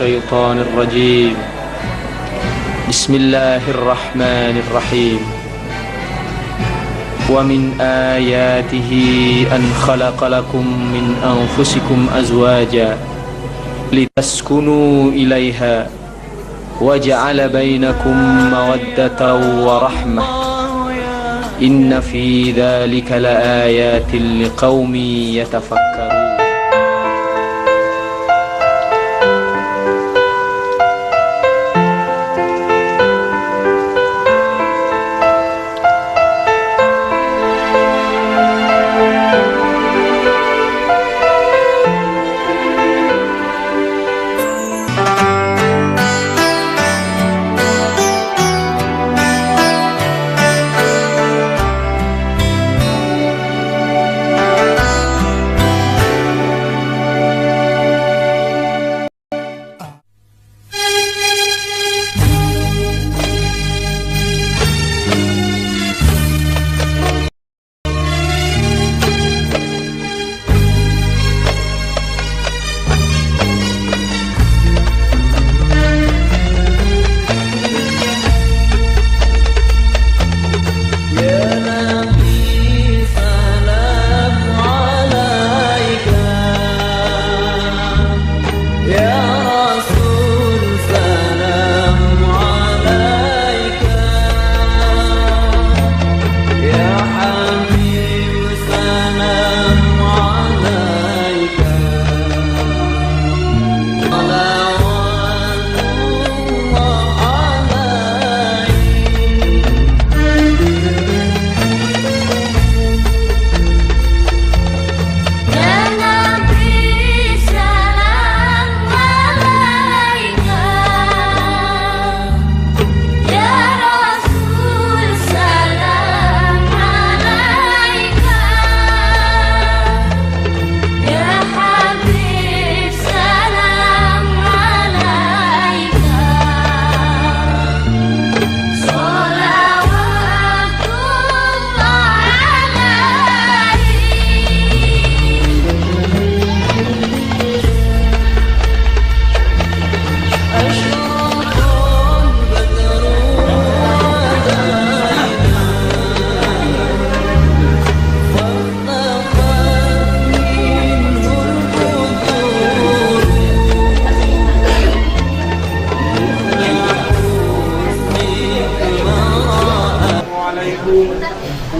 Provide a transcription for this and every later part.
الشيطان الرجيم. بسم الله الرحمن الرحيم. ومن آياته أن خلق لكم من أنفسكم أزواجا لتسكنوا إليها وجعل بينكم مودة ورحمة إن في ذلك لآيات لقوم يتفكرون.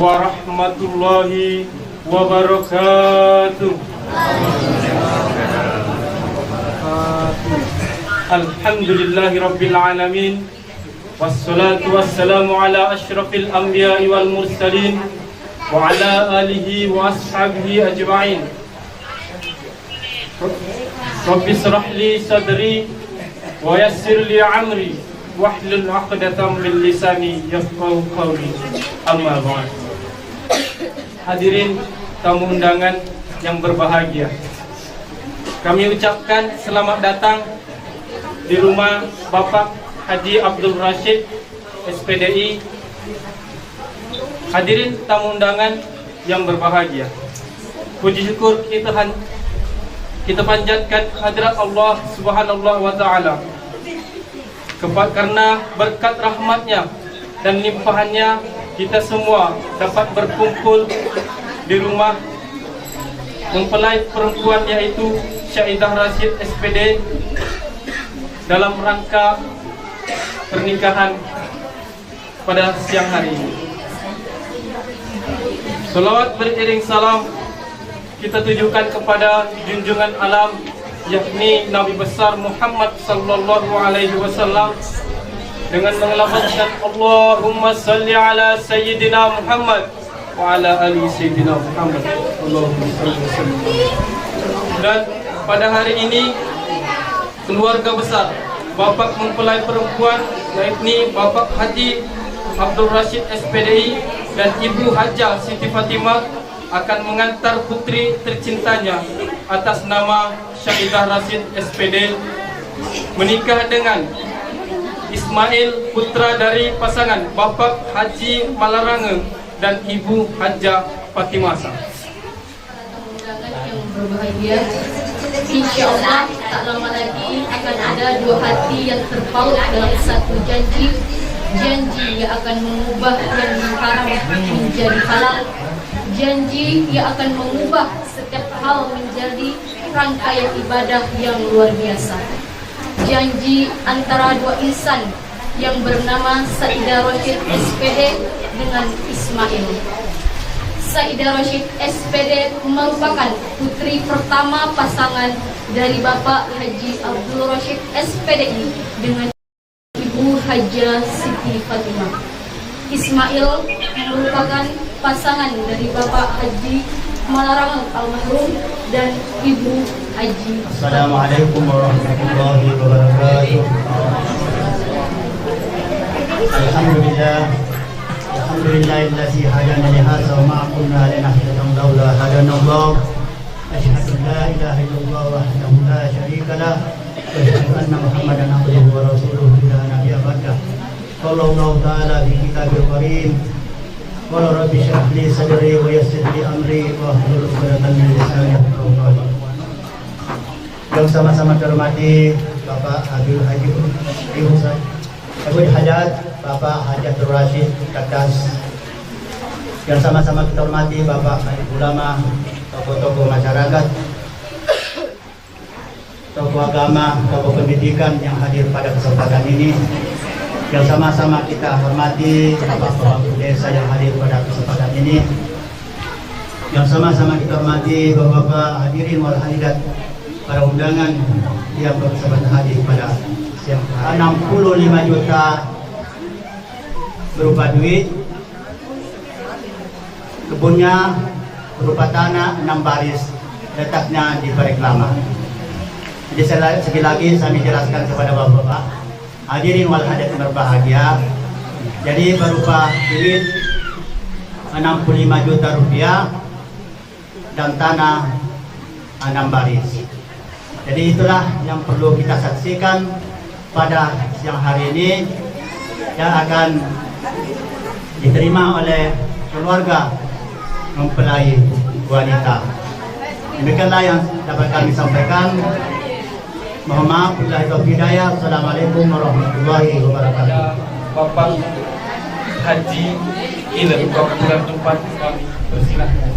warahmatullahi wabarakatuh. Alhamdulillahi rabbil alamin. Wassalatu wassalamu ala ashrafil anbiya'i wal mursalin wa ala alihi wa ashabihi ajma'in. Rabbi israh li sadri wa yassir li amri wahlul 'uqdatam min lisani yafqahu qawli. Amma ba'd. Hadirin tamu undangan yang berbahagia, kami ucapkan selamat datang di rumah Bapak Haji Abdul Rashid SPDI. Hadirin tamu undangan yang berbahagia, puji syukur kita panjatkan hadirat Allah Subhanahu wa Ta'ala karena berkat rahmatnya dan limpahannya kita semua dapat berkumpul di rumah mempelai perempuan yaitu Syaidah Rashid SPD dalam rangka pernikahan pada siang hari ini. Salawat beriring salam kita tujukan kepada junjungan alam, yakni Nabi besar Muhammad sallallahu alaihi wasallam, dengan mengelafazkan Allahumma salli ala Sayyidina Muhammad wa ala ali Sayyidina Muhammad. Allahumma salli wa sallim. Dan pada hari ini keluarga besar Bapak mempelai perempuan, yakni Bapak Haji Abdul Rashid SPDI dan Ibu Hajah Siti Fatimah, akan mengantar putri tercintanya atas nama Syaidah Rashid SPD menikah dengan Ismail, putra dari pasangan Bapak Haji Malarange dan Ibu Hajah Fatimah. Undangan yang berbahagia, Insya Allah tak lama lagi akan ada dua hati yang terpaut dalam satu janji yang akan mengubah yang haram menjadi halal, janji yang akan mengubah setiap hal menjadi rangkaian ibadah yang luar biasa. Janji antara dua insan yang bernama Saidah Rosyid SPD dengan Ismail. Saidah Rosyid SPD merupakan putri pertama pasangan dari Bapak Haji Abdul Rosyid SPDI dengan Ibu Hajah Siti Fatimah. Ismail merupakan pasangan dari Bapak Haji Malarang Almarhum dan Ibu Haji. Assalamualaikum warahmatullahi wabarakatuh. Alhamdulillahilladzi hadana li hadza wa ma kunna linahtadiya laula hadana Allah. Asyhadu an la ilaha illallah wahdahu la syarika lah wa asyhadu anna Muhammadan abduhu wa rasuluhu la nabiyya ba'dah. Qala Allah ta'ala fi kitabil karim. Qala rabbi shrah li sadri wa yassir li amri wa hlul 'uqdatam min lisani yafqahu qawli. Yang sama-sama terhormati Bapak Abdul Haji Ibu Hajat, Bapak Hajatul Rasyid Kadas. Yang sama-sama kita hormati Bapak ulama, tokoh-tokoh masyarakat, tokoh agama, tokoh pendidikan yang hadir pada kesempatan ini. Yang sama-sama kita hormati Bapak desa yang hadir pada kesempatan ini. Yang sama-sama kita hormati Bapak hadirin wal hadirat, para undangan yang berkesempatan hadir pada siang 65 juta berupa duit, kebunnya berupa tanah 6 baris, letaknya di Pareklama. Jadi sekali lagi saya jelaskan kepada bapak-bapak hadirin wal hadirat berbahagia. Jadi berupa duit 65 juta rupiah dan tanah 6 baris. Jadi itulah yang perlu kita saksikan pada siang hari ini yang akan diterima oleh keluarga mempelai wanita. Demikianlah yang dapat kami sampaikan. Mohon maaf bila itu hidayah. Assalamualaikum warahmatullahi wabarakatuh. Bapak Haji Ilham Bapak tempat kami bersilakan.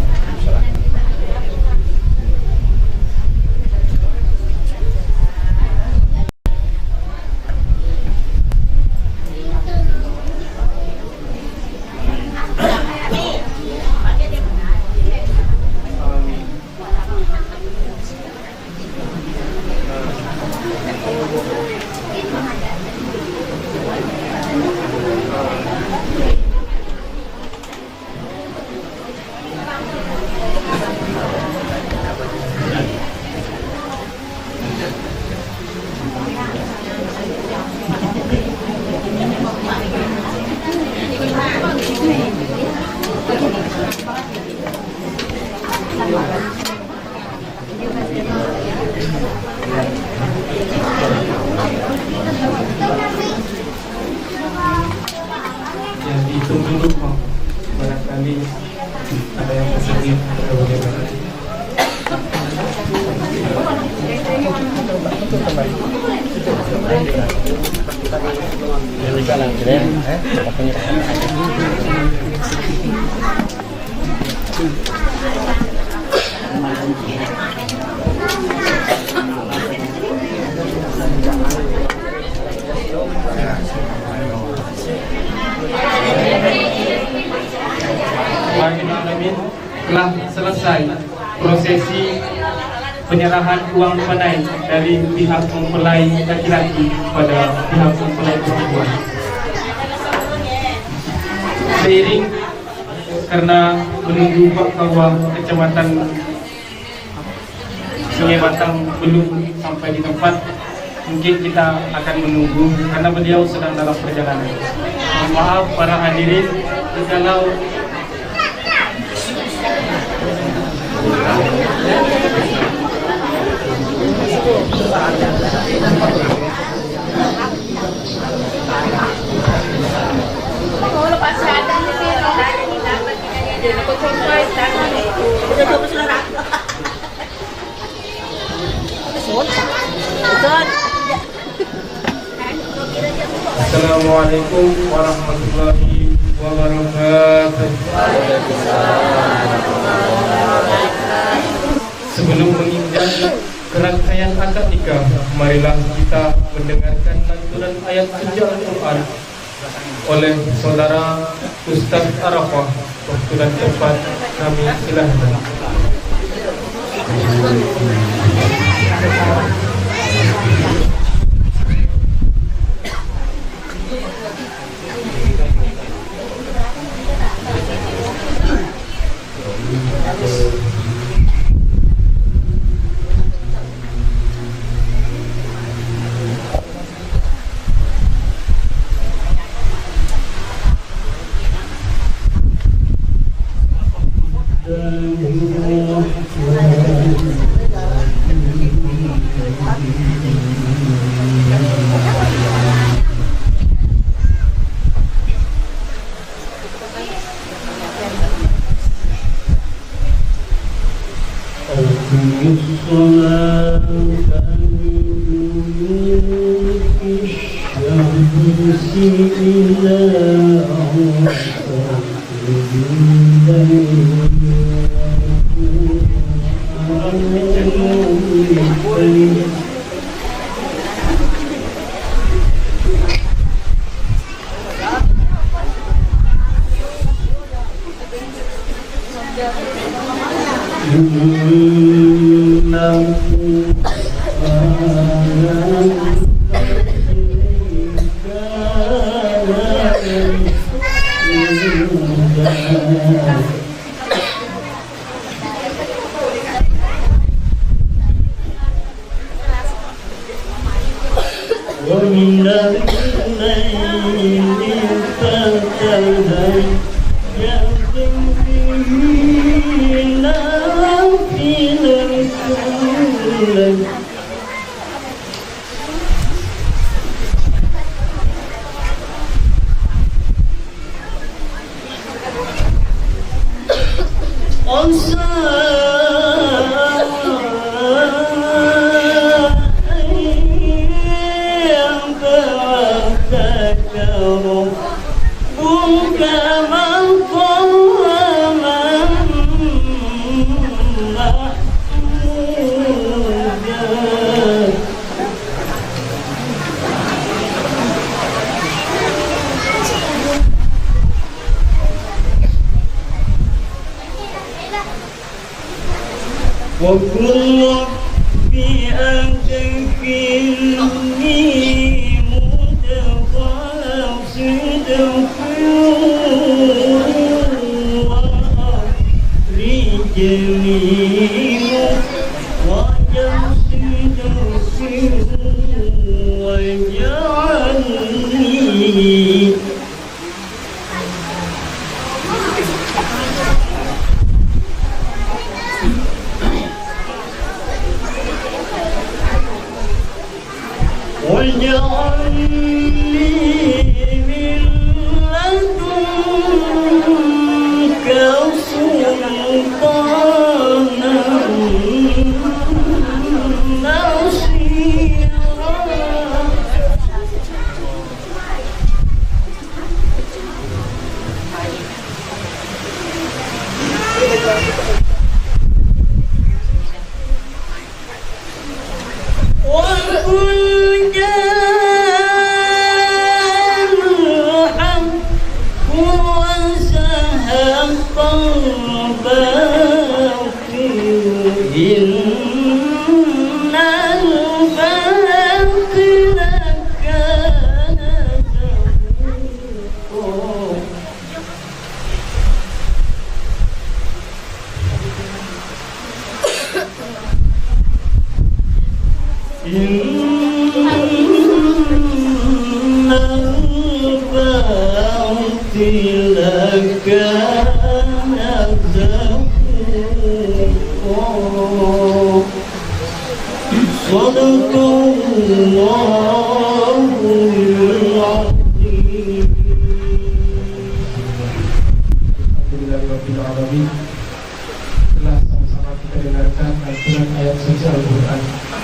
Yang dihitung dulu, barangkali ada yang positif. Telah selesai prosesi penyerahan uang tunai dari pihak mempelai laki-laki pada pihak mempelai perempuan. Seiring karena menunggu Pak Kawah Kecamatan Sungai Batang belum sampai di tempat, mungkin kita akan menunggu karena beliau sedang dalam perjalanan. Mohon maaf para hadirin kalau Assalamualaikum warahmatullahi wabarakatuh. Sebelum menginjak kerangkaian akad nikah, marilah kita mendengarkan lantunan ayat suci Al-Quran oleh saudara Ustaz Arafah. Waktu dan tempat kami silahkan. Setelah sama-sama kita dengarkan lantunan ayat suci Al-Quran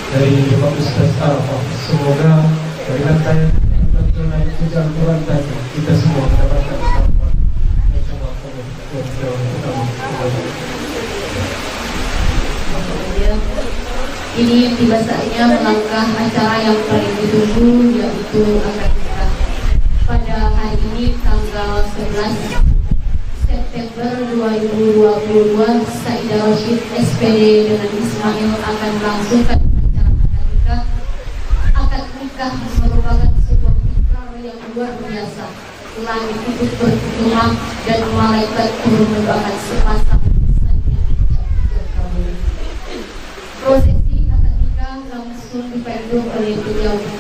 dari Bapak Ustaz Arafah, semoga dari lantunan ayat suci baca Al-Quran tadi kita semua mendapatkan selamat. Ini tiba saatnya melangkah acara yang paling ditunggu, yaitu akad nikah. Pada hari ini tanggal 11 September 2022, Saidah Rashid SPD dengan Ismail akan melangsungkan acara akad nikah. Akad nikah merupakan sebuah fitrah yang luar biasa. Langit itu bergema dan malaikat turun mendoakan sepasang insan yang mengucapkan kabul. Prosesi akad nikah langsung dipandu oleh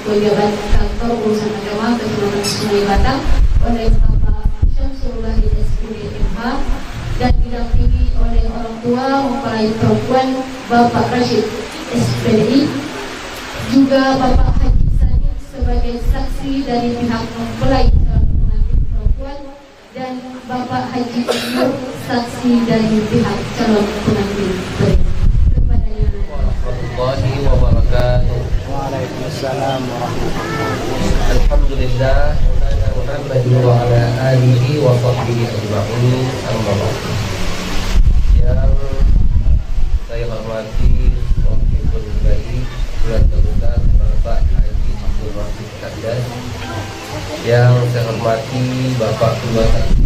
pejabat kantor urusan agama Kecamatan Sungai Batang oleh Bapak Syamsullah SPD MH dan didampingi oleh orang tua mempelai perempuan Bapak Rashid SPDI, juga Bapak Haji Sani sebagai saksi dari pihak mempelai calon pengantin perempuan dan Bapak Haji Nur saksi dari pihak calon pengantin pria. Warahmatullahi wabarakatuh. Waalaikumsalam warahmatullahi wabarakatuh. Alhamdulillah Muhammad wa ala alihi wa sahbihi ajma'in. Amma ba'd. Yang saya hormati Wakil Baik Bulan Terbuka Bapak Haji Abdul Rashid Kandas, yang saya hormati Bapak Ketua Saksi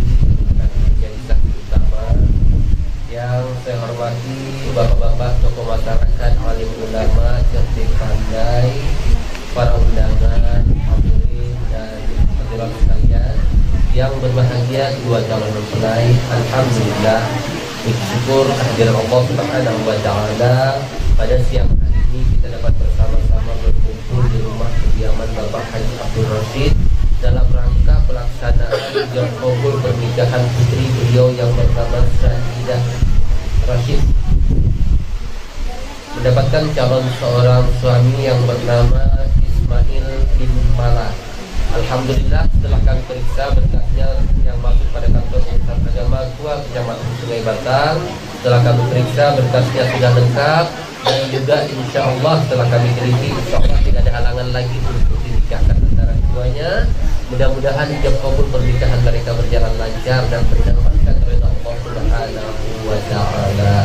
akan menjadi saksi utama, yang saya hormati bapak-bapak tokoh masyarakat, alim ulama, cerdik pandai, para undangan, hadirin dan hadirat sekalian yang berbahagia, dua calon mempelai. Alhamdulillah, bersyukur kehadiran Allah Subhanahu wa taala pada siang hari ini kita dapat bersama-sama berkumpul di rumah kediaman Bapak Haji Abdul Rashid dalam rangka pelaksanaan ijab kabul pernikahan putri beliau yang bernama Saidah Rashid mendapatkan calon seorang suami yang bernama Ismail bin Mala. Alhamdulillah, setelah kami periksa berkasnya yang masuk pada kantor urusan agama Tua Kecamatan Sungai Batang, setelah kami periksa berkasnya sudah lengkap, dan juga insya Allah setelah kami teliti, insya Allah tidak ada halangan lagi untuk dinikahkan antara keduanya. Mudah-mudahan ijab kabul pernikahan mereka berjalan lancar dan mendapatkan ridha Allah Subhanahu wa taala.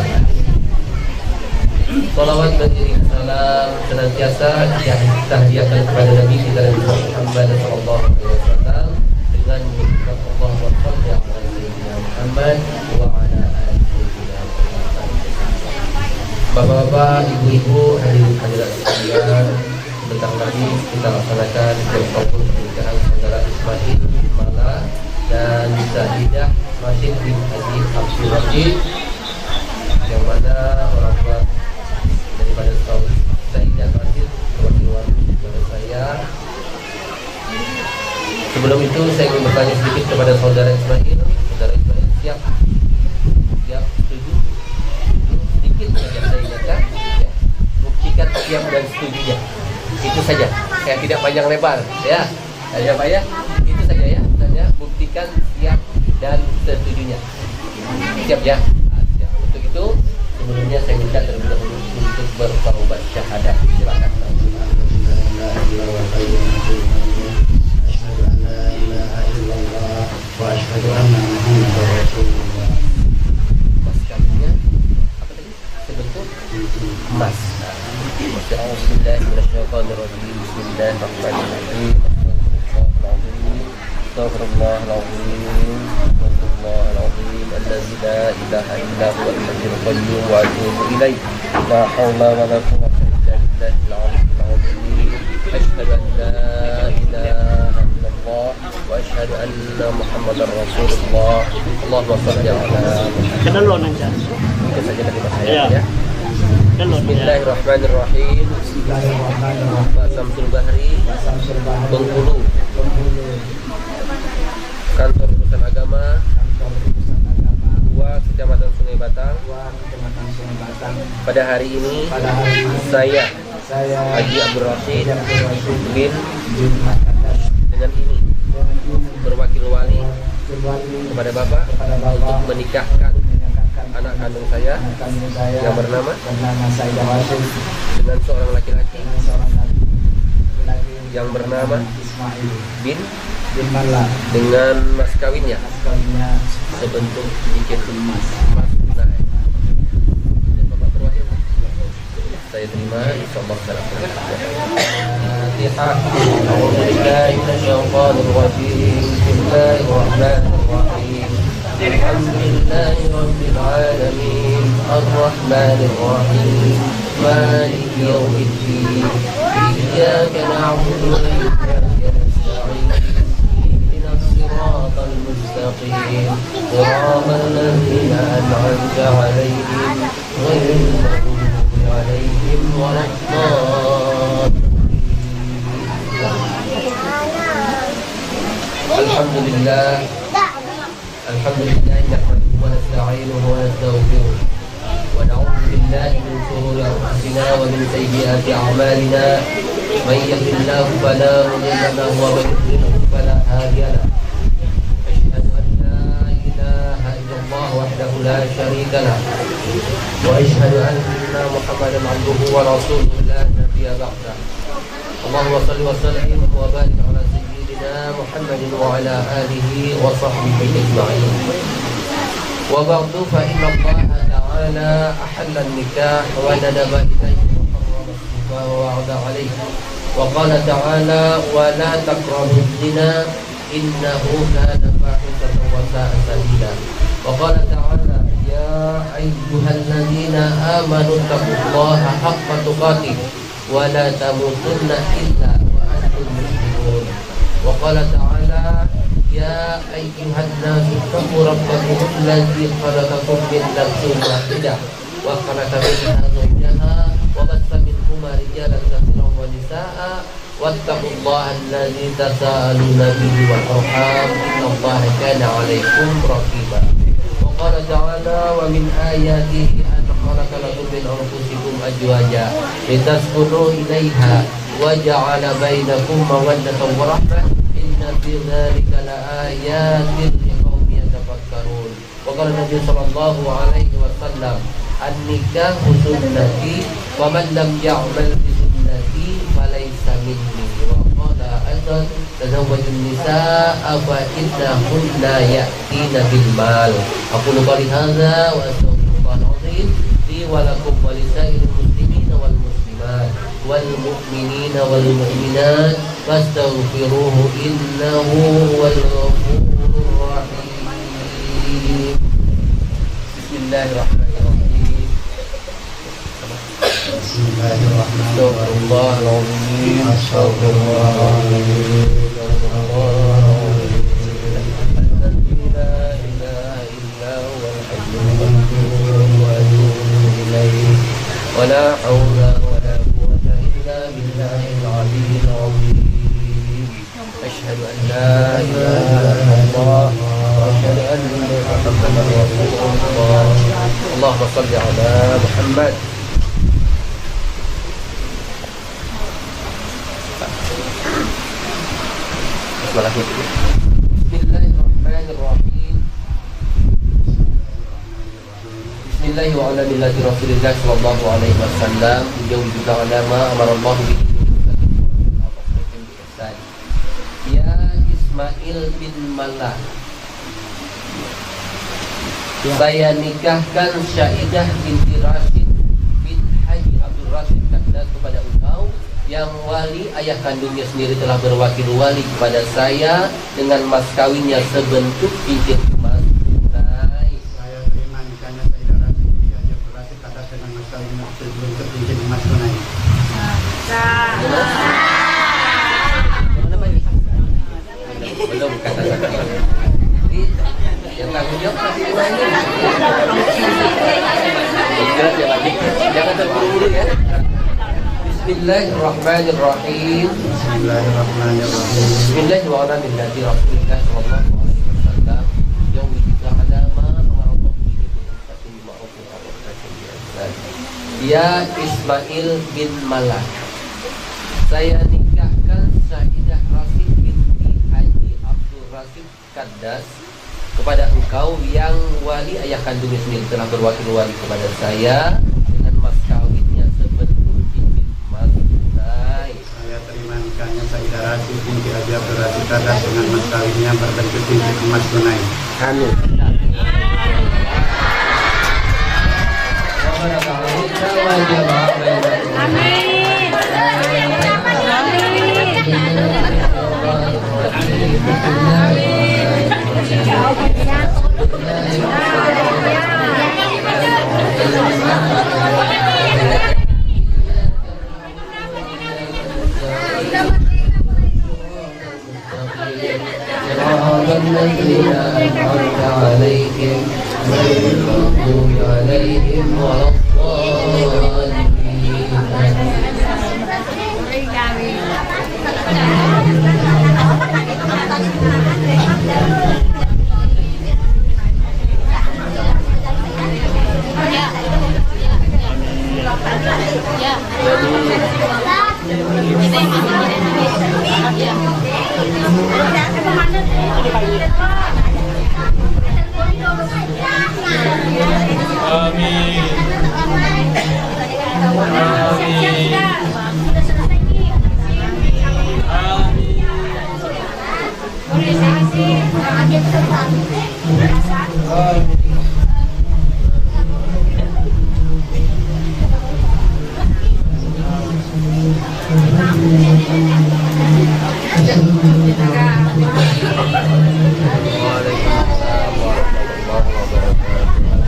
Salawat dan iring salam senantiasa kita hadiahkan kepada Nabi kita Muhammad sallallahu alaihi wasallam dengan menyebut Allah wa sallallahu alaihi Muhammad wa ala alihi Muhammad. Bapak-bapak, ibu-ibu, hadirin hadirat sekalian, sebentar lagi kita laksanakan ijab kabul pernikahan saudara Ismail bin Mala dan Saidah Rashid bin Haji Abdul Rashid, yang mana orang tua daripada Saidah Rashid mewakili kepada saya. Sebelum itu saya ingin bertanya sedikit kepada saudara Ismail. Saudara Ismail siap? Siap? Setuju? Sedikit saja saya ingatkan ya. Buktikan siap dan setujunya. Itu saja. Saya tidak panjang lebar ya. Saja Pak ya. Itu saja ya. Saja buktikan siap dan setujunya. Siap ya? Siap. Untuk itu sebelumnya saya minta terlebih dahulu untuk bertaubat syahadat. Silakan. Mas kaminya apa tadi? Sebentuk emas. Bismillahirrahmanirrahim. Bismillahirrahmanirrahim. Astagfirullahaladzim. Astagfirullahaladzim. Allazi la ilaha illa huwa al-hayyul qayyum wa atubu ilaih. La haula wa la quwwata illa billahil aliyyil azim. Asyhadu an la ilaha illallah wa asyhadu anna Muhammadar Rasulullah. Allahumma shalli ala Muhammad. Kedalon aja. Itu saja dari saya ya. Bismillahirrahmanirrahim. Bismillahirrahmanirrahim. Pak Samsul Bahri, Bengkulu, kantor urusan agama Tua Kecamatan Sungai Batang. Pada hari ini saya Haji Abdul Rashid bin dengan ini berwakil wali kepada Bapak untuk menikahkan anak kandung saya yang bernama Saidah Rashid dengan seorang laki-laki yang bernama Ismail bin bin Malah dengan mas kawinnya kawinnya sebentuk cincin emas. emas tunai. Dan Bapak perwakilan saya terima insyaallah secara Fatihah. A'udzubillahi minasyaitonir rajim. Bismillahirrahmanirrahim. Alhamdulillahi rabbil alamin. Arrahmanir rahim. Maliki yaumiddin. Iyyaka na'budu wa iyyaka nasta'in. Ihdinas siratal mustaqim. Shiratal ladzina an'amta 'alaihim ghairil maghdubi 'alaihim waladdallin. Alhamdulillah nahmaduhu wa nasta'inuhu wa nastaghfiruh wa na'udzu billahi min shururi anfusina wa min sayyiati a'malina may yahdihillahu fala mudilla lahu wa may yudlil fala hadiya lahu asyhadu an la ilaha illallah wahdahu la syarika lahu wa asyhadu anna muhammadan 'abduhu wa rasuluhu la nabiyya ba'dahu. Allahumma shalli wa sallim wa barik ala محمد وعلى آله وصحبه أجمعين. وبعد فإن الله تعالى أحل النكاح وندب إليه وحرم الزنا ووعد عليه وقال تعالى ولا تقربوا الزنا إنه كان فاحشة وساء سبيلا وقال تعالى يا أيها الذين آمنوا اتقوا الله حق تقاته ولا تموتن إلا وأنتم مسلمون وقال تعالى يا أيها الناس اتقوا ربكم الذي خلقكم من نفس واحدة وخلق منها زوجها وبث منهما رجالا كثيرا ونساء واتقوا الله الذي تساءلون به والأرحام إن الله كان عليكم رقيبا وقال تعالى ومن آياته أن خلق لكم من أنفسكم أزواجا لتسكنوا إليها وجعل بينكم مودة ورحمة إن في ذلك لآيات لقوم يتفكرون وقال النبي صلى الله عليه وسلم النكاح سنتي ومن لم يعمل بسنتي فليس مني وقال أيضا تزوجوا النساء فإنهن يأتين بالمال. أقول قولي هذا وأستغفر الله العظيم لي ولكم ولسائر المسلمين والمسلمات والمؤمنين والمؤمنات فاستغفروه إنه هو الغفور الرحيم. بسم الله الرحمن الرحيم. بسم الله الرحمن استغفر الرحيم. الله العظيم. استغفر الله العظيم. الذي لا إله إلا هو الحي القيوم وأتوب إليه ولا حول ولا قوة إلا بالله العلي العظيم. أشهد أن لا إله إلا الله وأشهد أن محمدا رسول الله. اللهم صل على محمد. Bismillahirrahmanirrahim. Bismillah wa ala millati Rasulillah sallallahu alaihi wasallam. Jauh juga ulama amarallahu bihi. Ya Ismail bin Malah, saya nikahkan Syaidah binti Rashid bin Haji Abdul Rashid Kandas kepada engkau yang wali ayah kandungnya sendiri telah berwakil wali kepada saya dengan mas kawinnya sebentuk cincin emas tunai. Saya terima nikahnya Sayyidah Rashid binti Haji Abdul Rashid Kandas dengan mas kawinnya sebentuk cincin emas tunai. Belum kata-kata. Yang tanggung jawab kasih uangnya. Jangan terburu-buru ya. Bismillahirrahmanirrahim. Bismillahirrahmanirrahim. Bismillahirrahmanirrahim. Rasulullah sallallahu alaihi wasallam yang wujudnya alama amarallahu bihi bil ma'ruf wa nahy 'anil munkar. Ya Ismail bin Malah, saya nikahkan Sayyidah Rashid binti Haji Abdul Rashid Kandas kepada engkau yang wali ayah kandungnya sendiri telah berwakil wali kepada saya dengan mas kawinnya sebentuk cincin emas tunai. Saya terima nikahnya Sayyidah Rashid binti Haji Abdul deklarasi tanda dengan mas kawinnya berbentuk cincin emas tunai. Amin.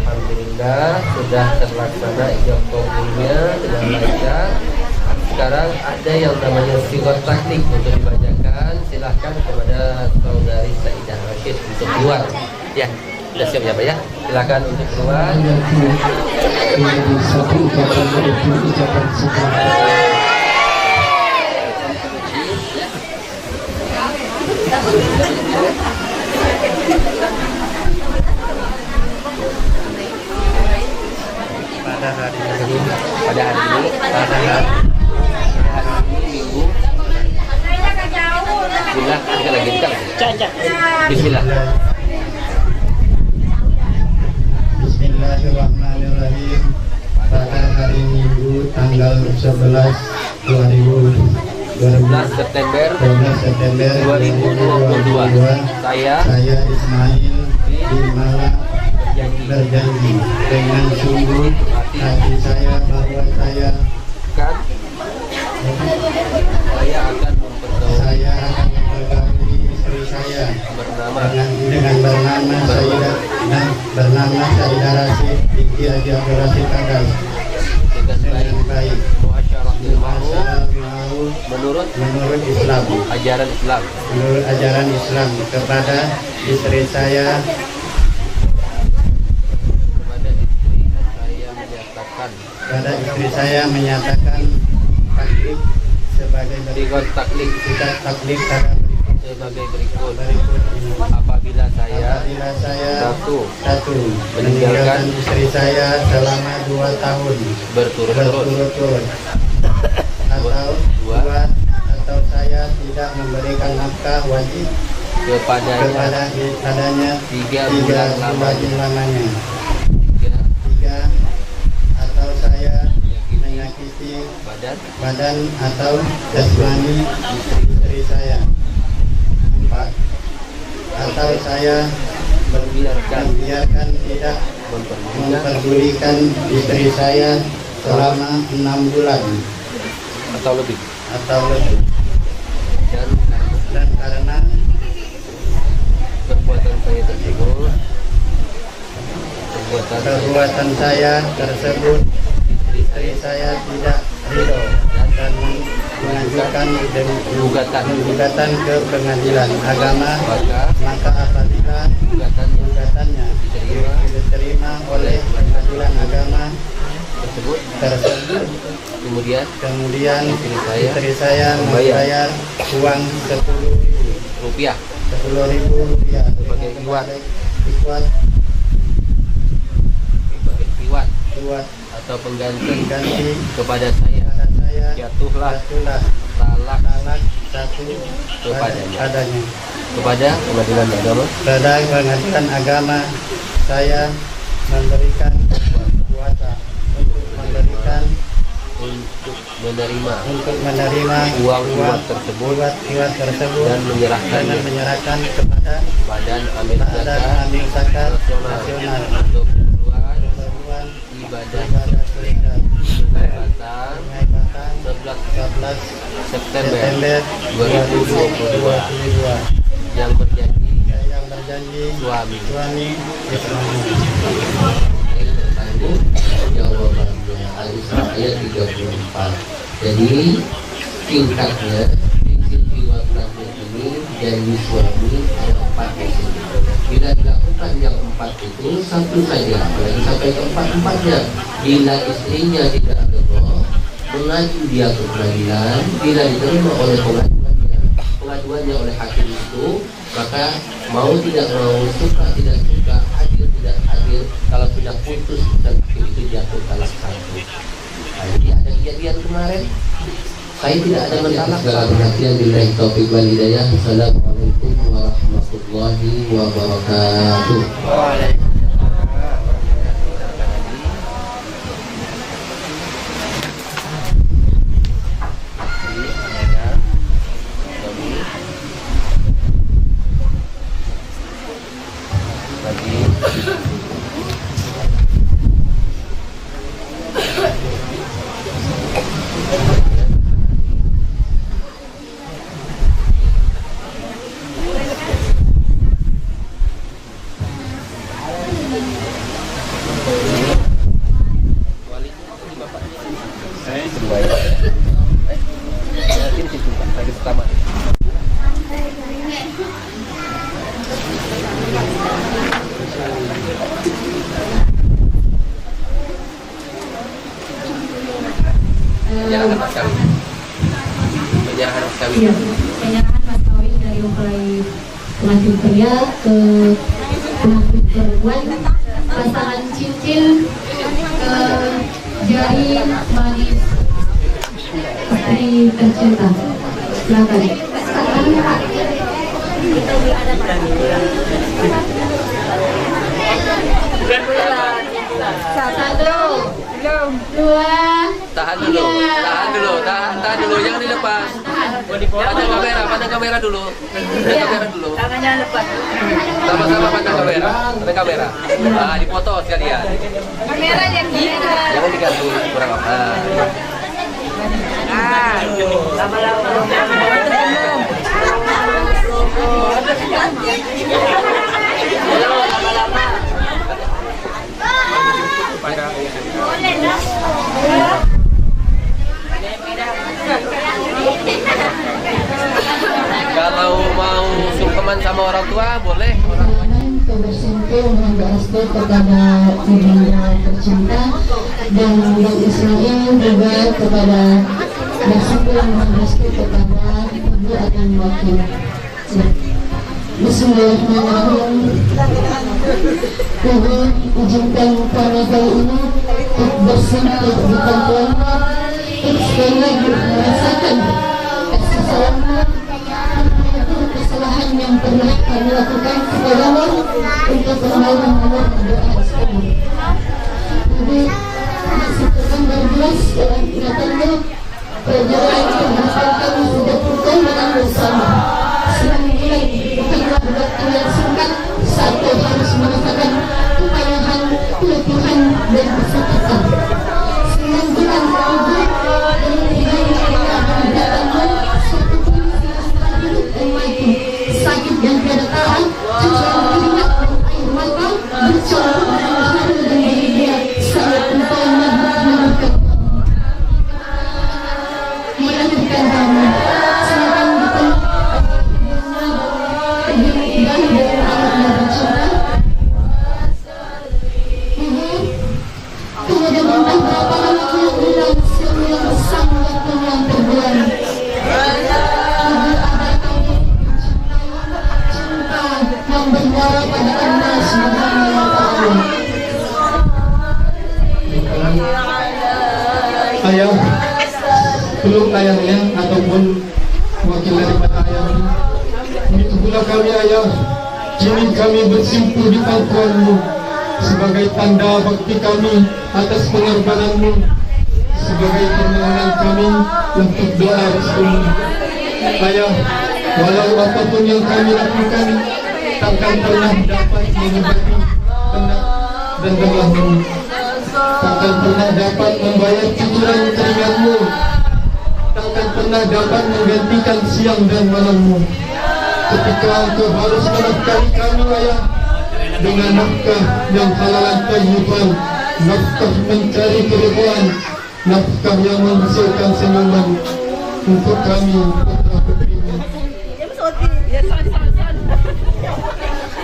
Alhamdulillah sudah terlaksana ijab kabulnya dengan lancar. Sekarang ada yang namanya sigot taktik untuk dibacakan. Silahkan kepada saudari Saidah Rashid untuk keluar. Ya, sudah siap ya Pak ya. Silahkan untuk keluar. Pada hari ini Minggu. Bismillah, kita lagi dekat. Bismillah. Bismillahirrahmanirrahim. Pada hari Minggu tanggal 11 September 2022 saya Ismail bin Malak berjanji dengan sungguh hati saya bahwa saya akan mempergauli istri saya bernama Saidah Rashid binti Haji Abdul Rashid Kadas dengan baik menurut Islam, ajaran Islam, menurut ajaran Islam kepada istri saya menyatakan taklif sebagai taklif sebagai berikut. Apabila saya satu meninggalkan istri saya selama 2 tahun berturut-turut atau saya tidak memberikan nafkah wajib kepadanya 3 bulan lamanya. 3 atau saya menyakiti badan atau jasmani istri saya. 4 atau saya membiarkan tidak memperdulikan istri saya selama 6 bulan atau lebih. Dan karena perbuatan saya tersebut istri saya tidak ridho dan mengajukan gugatan ke pengadilan agama, maka apabila gugatannya diterima oleh pengadilan agama tersebut kemudian istri saya membayar uang 10.000 rupiah sebagai iwat atau pengganti kepada saya jatuhlah talak satu kepada pengadilan agama saya memberikan kuasa untuk memberikan untuk menerima uang reward tersebut dan menyerahkan kepada Badan Amil Zakat Nasional untuk keperluan ibadah Penghebatan 11 September 2022 yang berjanji suami jawabannya Al-Isra ayat 34. Jadi singkatnya prinsip reward ini janji suami ada 4 di sini. Bila dilakukan yang 4 itu satu saja, apalagi sampai ke 4-4-nya. Bila istrinya tidak redha, mengaju dia ke pengadilan. Bila diterima oleh pengaduannya oleh hakim itu, maka mau tidak mau, suka tidak suka, hadir tidak hadir, kalau sudah putus dan hakim itu jatuh talak 1. Nah, jadi ada kejadian kemarin, saya tidak ada mentalak. Segala perhatian billahi taufiq wal hidayah. Assalamualaikum warahmatullahi wabarakatuh. Penyerahan mas kawin dari mempelai pengantin pria ke pengantin perempuan, pasangan cincin ke jari manis istri tercinta. Silakan. Tahan dulu, jangan dilepas. Pandang kamera dulu. Tangannya lepas. Sama-sama pandang kamera. Nah, dipoto sekalian. Kamera yang Jangan digantung kurang apa. Kalau mau sungkeman sama orang tua boleh. Bersentuh restu kepada ibunda tercinta dan Bang Ismail juga kepada bersentuh restu kepada ibu akan wakil. Bismillahirrahmanirrahim. Mohon izinkan wanita ini bersentuh di tangannya, sekali lagi merasakan kasih sayangnya, kesalahan yang pernah kami lakukan kepadamu untuk kembali menolak doa sekali. Jadi masih tergambar jelas dalam ingatannya pelajaran kehidupan kami sudah pukul dengan bersama. Selanjutnya bukanlah berarti yang singkat, satu harus merasakan kepayahan, keletihan dan kesakitan. Selanjutnya wujud dan datangnya suatu kondisi dan mati, sakit yang tiada tahan, cucian keringat dan air mata, bercampur dengan haru dan bahagia saat tempatnya melahirkan kami. Silakan kita dan anaknya bercinta. Kemudian tentang berapa anak yang hilang yang sangat yang terbuang. Yang bermuara pada Allah Subhanahu wa Ta'ala. Ayah, peluk ayahnya ataupun wakil daripada ayahnya. Begitu pula kami ayah, kini kami bersimpuh di pangkuanmu sebagai tanda bakti kami atas pengorbananmu sebagai permohonan kami untuk doa restu. Ayah, walau apapun yang kami lakukan, takkan pernah dapat mengobati penat dan lelahmu. Takkan pernah dapat membayar cucuran keringatmu. Takkan pernah dapat menggantikan siang dan malammu. Ketika engkau harus menafkahi kami, ayah, dengan nafkah yang halalan tayyiban, nafkah mencari keridhaan, nafkah yang menghasilkan senyuman untuk kami putra-putrimu.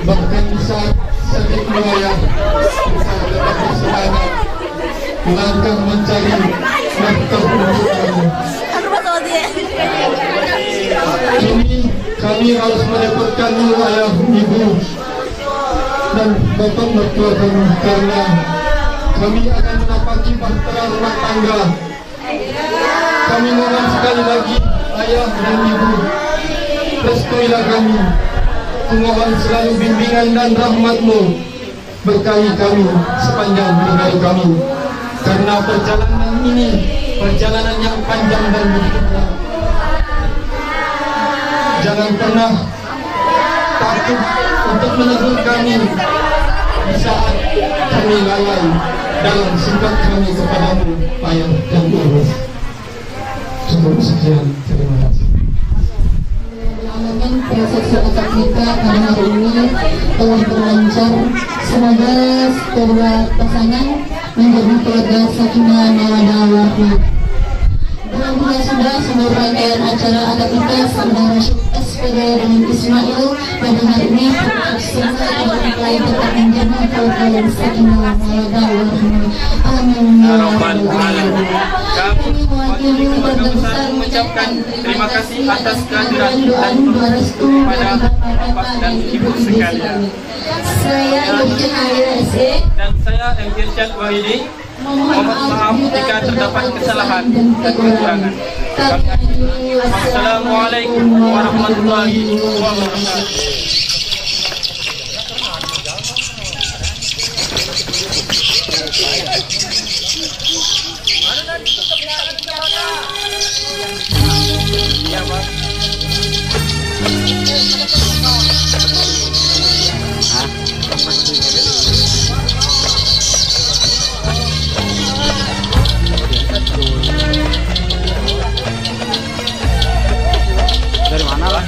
Bahkan saat sakitmu, ayah, saat tetap bersemangat melangkah mencari nafkah untuk kami. Kini kami harus merepotkanmu, ayah, ibu, dan bapak mertua kami, karena kami akan menapaki bahtera rumah tangga. Kami mohon sekali lagi, ayah dan ibu, restuilah kami. Mohon selalu bimbingan dan rahmatmu berkahi kami sepanjang hidup kami. Karena perjalanan ini perjalanan yang panjang dan begitu berat. Jangan pernah takut untuk menegur kami di saat kami lalai dalam sikap kami kepadamu, ayah dan ibu. Cukup sekian, terima kasih. Proses akad nikah pada hari ini telah berlancar. Semoga kedua pasangan menjadi keluarga sakinah mawaddah warahmah. Dan sudah seluruh rangkaian acara akad nikah saudara SPD dengan Ismail pada hari ini semoga mempelai tetap menjadi keluarga yang sakinah mawaddah warahmah. Amin ya rabbal alamin. Kami mewakili keluarga besar mengucapkan terima kasih atas kehadiran dan restu kepada bapak dan ibu sekalian. Saya Nurcahaya SE Dan saya M. Irsyad Wahidi mohon maaf jika terdapat kesalahan dan kekurangan. Wassalamualaikum warahmatullahi wabarakatuh. Dari mana lah?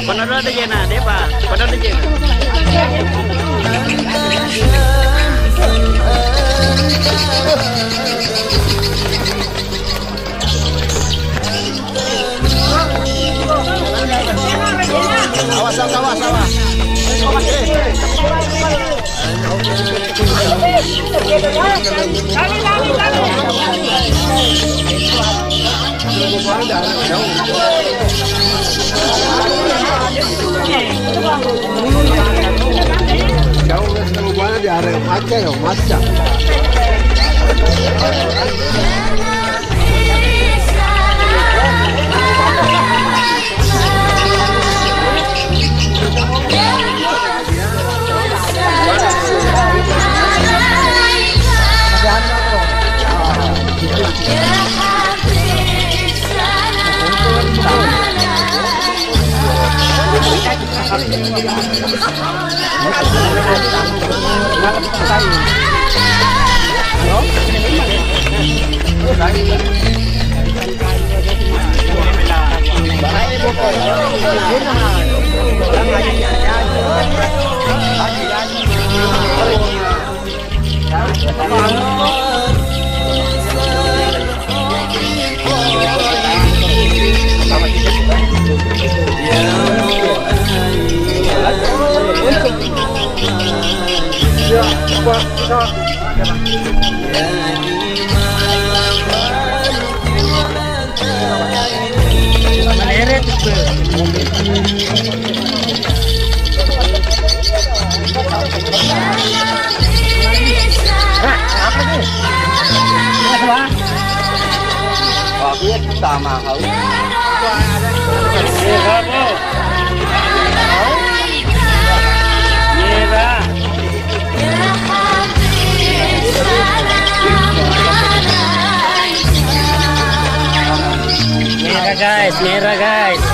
Penonton aja na, Depa. Penonton aja. Awas, awas, awas. Jauh setengah bulan di area aja ya, macam. Sama kau. Merah guys.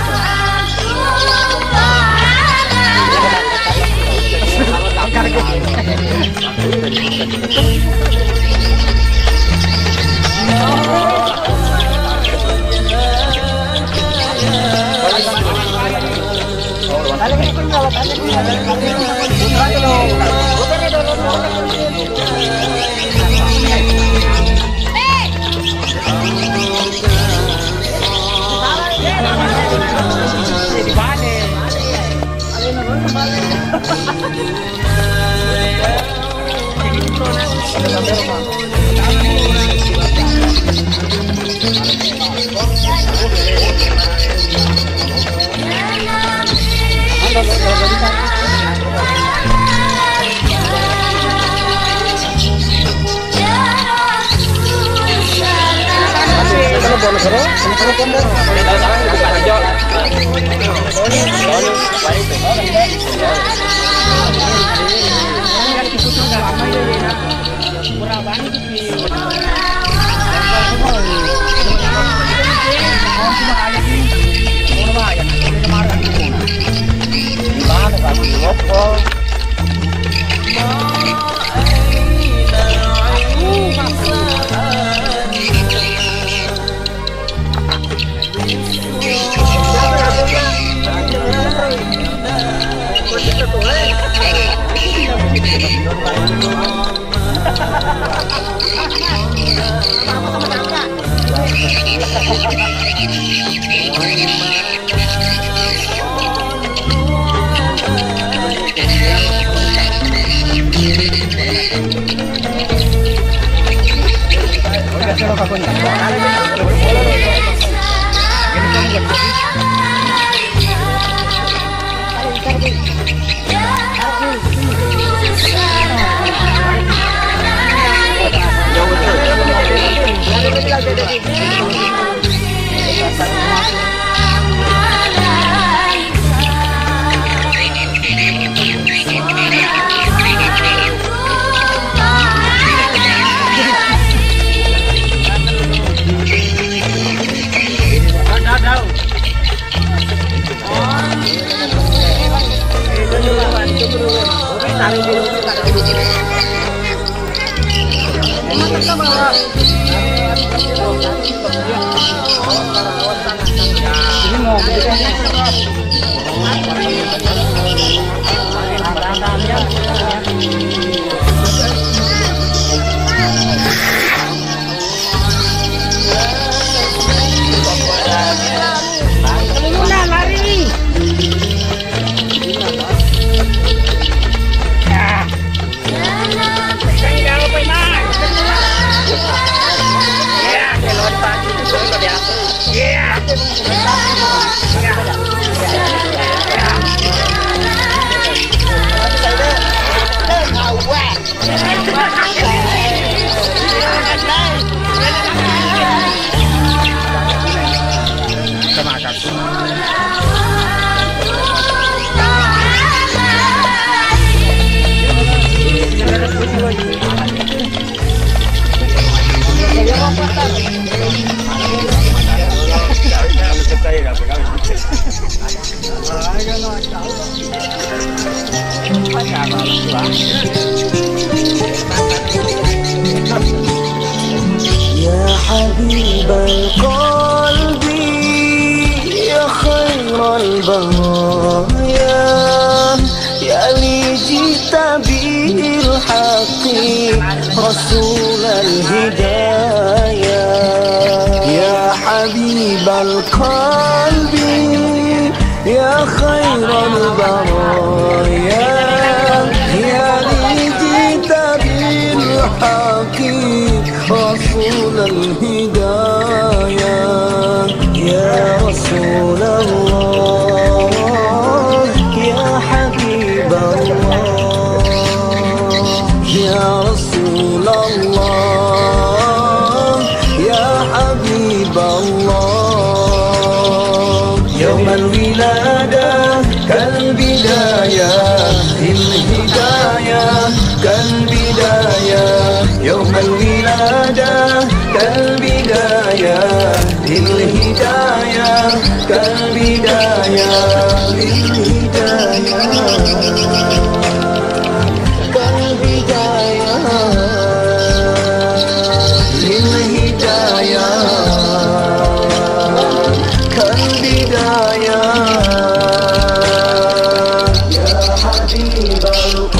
Ini mau يا حبيب القلب يا خير البرايا يا لي جئت بالحق رسول الهدايا يا حبيب القلب يا خير البرايا يا لي جئت بالحق رسول الهدايا يا رسول الله يا حبيب الله يا رسول الله يا حبيب الله يوم الولادة كالبداية في الهداية كالبداية يوم الولادة كالبداية في الهداية كالبداية في الهداية كالبداية للهداية كالبداية يا حبيب القلب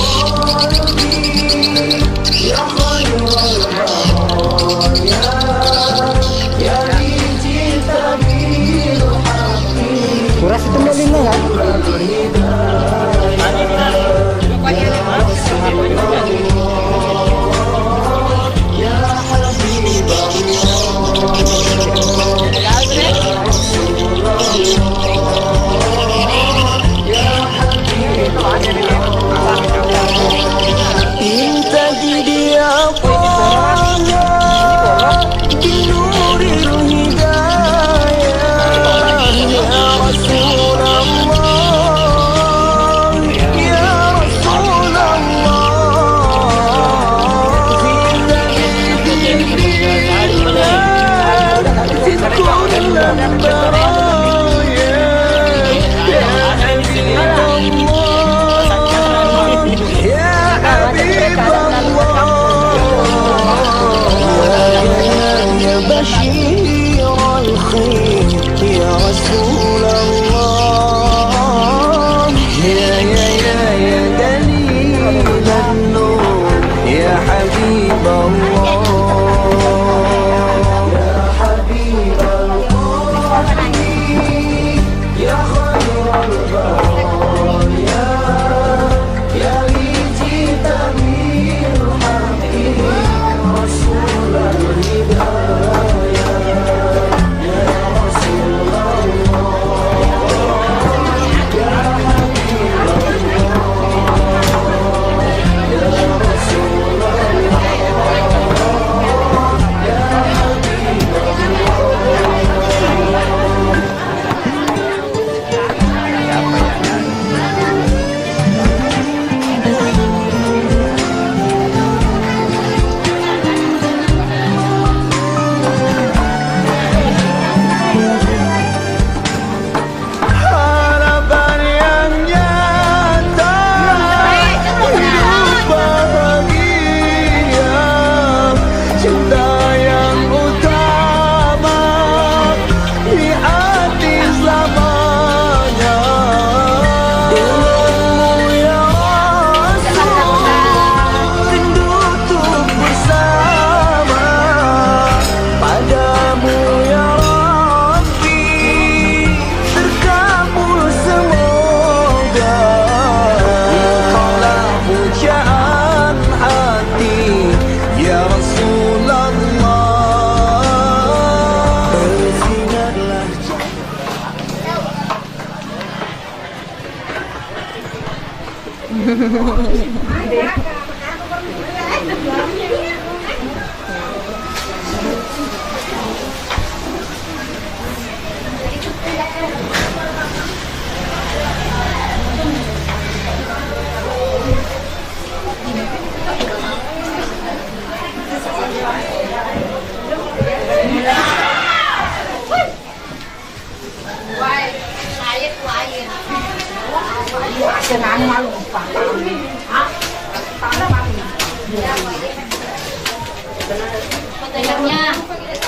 يا خير البرايا يا لي جئت بالحق رسول يا حبيب انت جدي يا طه بنور الهداية يا رسول الله يا رسول الله في سبيل الله في كل البرايا يا حبيب الله يا حبيب الله يا بشير الخير يا رسول الله يا دليل النور يا حبيب الله يا حبيب القلب يا خير البرايا يا لي جئت بالحق رسول الهدايا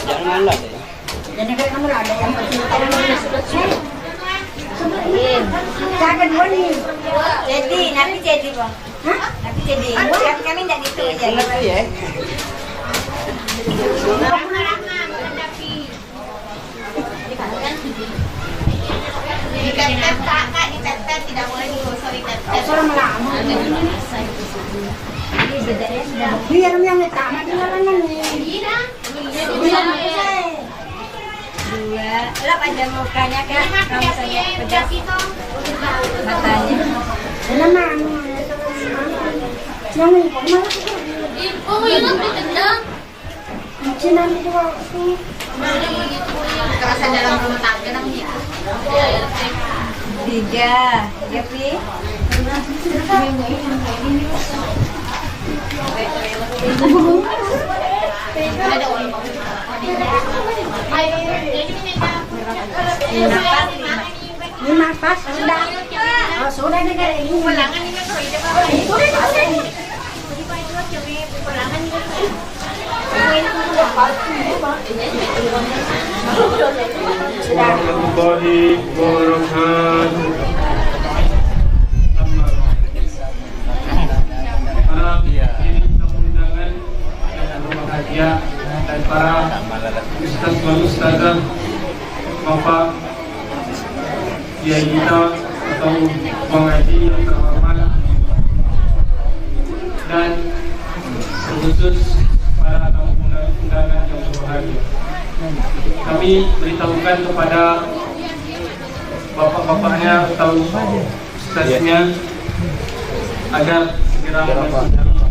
Janganlah. Jadi, nanti jadi bang. Nanti jadi. Kan kami tidak gitu aja. Ya. Ditetep kakak, ditetep tidak boleh digosok ditetep. Biar yang utama di mana nih? Dua, lap aja mukanya kan, kalau saya pedas matanya. Nama yang ini kok Oh, yang ditendang. Cina itu kekerasan dalam rumah tangga namanya. Tiga, ya Pi. Lima pas sudah. Oh, sudah negara ini. Pulangan ini kan pulangan ini. warahmatullahi wabarakatuh. Para tamu undangan yang berbahagia dan para ustaz wal ustazah, bapak kiai kita atau pengaji yang terhormat, dan khusus para tamu undangan yang berbahagia. Kami beritahukan kepada bapak-bapaknya atau ustaznya agar segera memasuki rumah.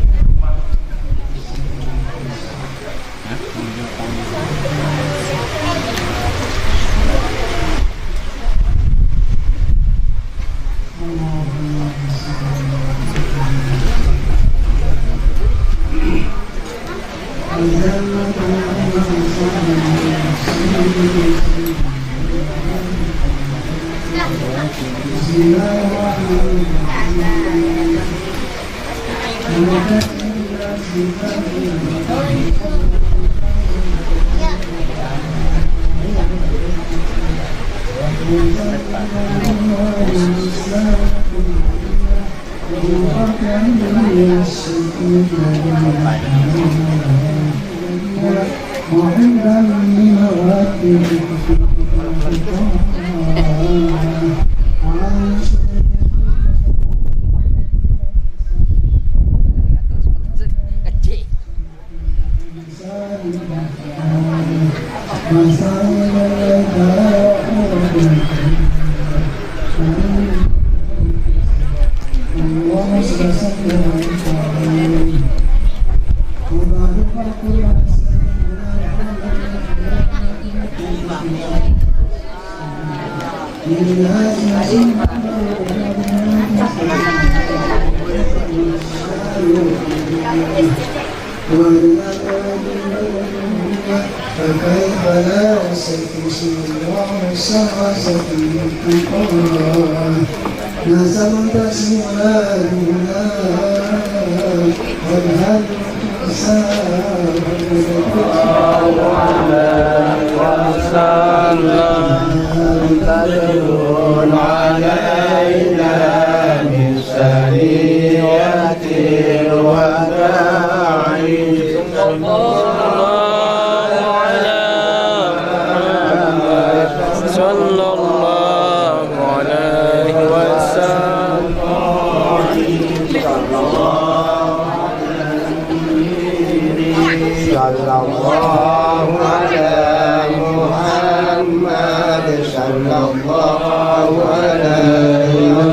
Sallallahu alaihi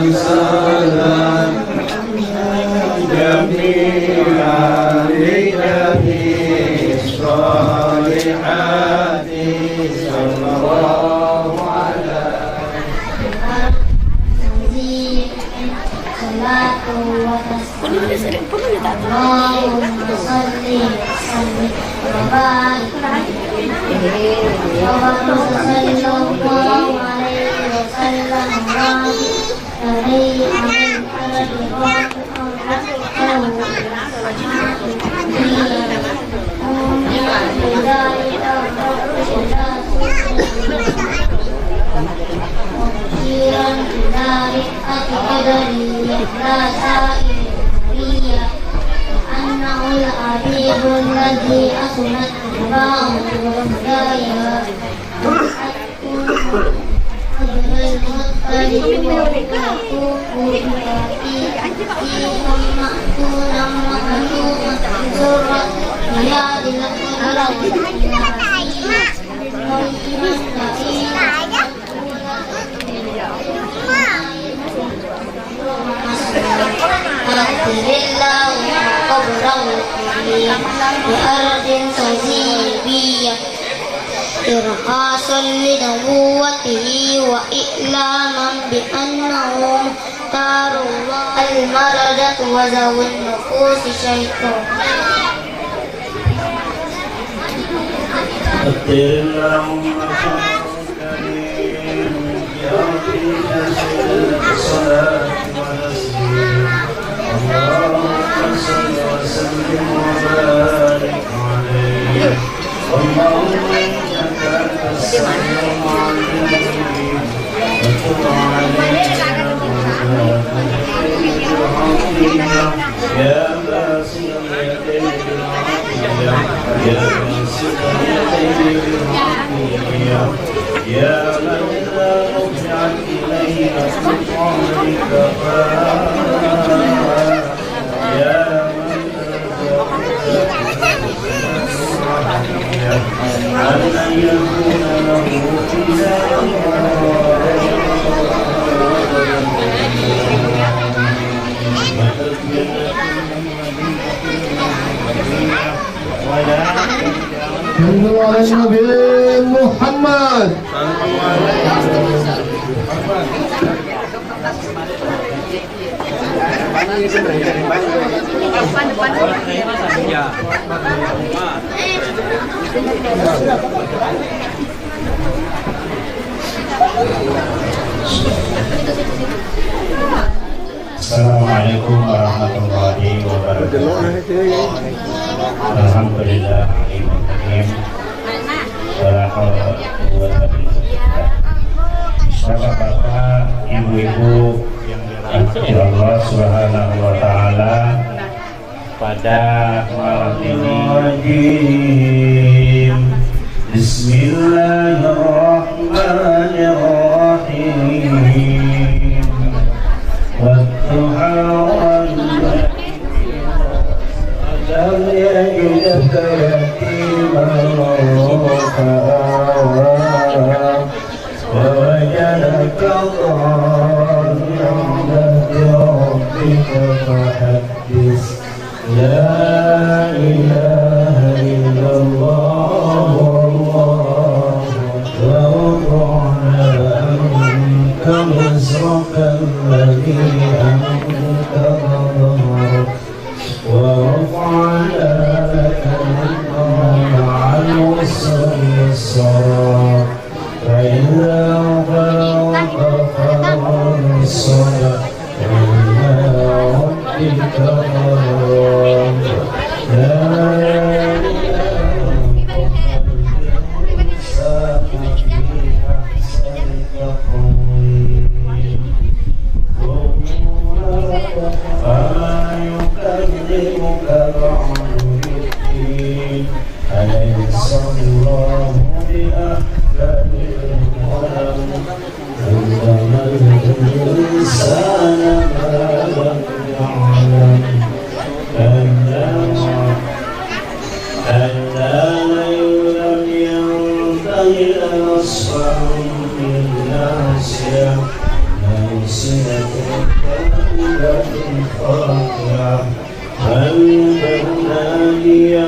salatu wa taslim. Allahumma salli wa sallim wa barik sallallahu alaihi wa sallam الذي أصلت الله والهدايا بأرض صزيبية إرخاصا لنبوته وإعلاما بأنه مختار الله المردة وذوي النفوس شيطان. اللهم الصلاة والتسليم اللهم صل وسلم وبارك عليه اللهم إنك أنت السميع العليم وتب علينا يا باسل اليدين بالعافية يا باسل اليدين بالعافية يا من لا رجعت إليه بطعمك يا من أن يكون له صلوا على النبي محمد. Assalamualaikum warahmatullahi wabarakatuh. Alhamdulillah Bapak-bapak, ibu-ibu yang dirahmati Allah Subhanahu wa taala, pada malam ini Bismillahirrahmanirrahim. Wadduha lam yajidka yatiman fa'awa ووجدك ضالا بربك فحدث لا إله إلا الله والله ووضعنا عنك وزرك الذي أنت ظهرك ورفعنا لك مع العسر يسرا فإذا فرغت فانصب إلى ربك فارغب لا إله إلا أحسن تقويم فما يكذبك بعد بالدين أليس الله بأحكم علم الإنسان ما لم يعلم ألا لم ينبغي أصفا من ناسية ناسية كاذبة خاطئة فالبنانية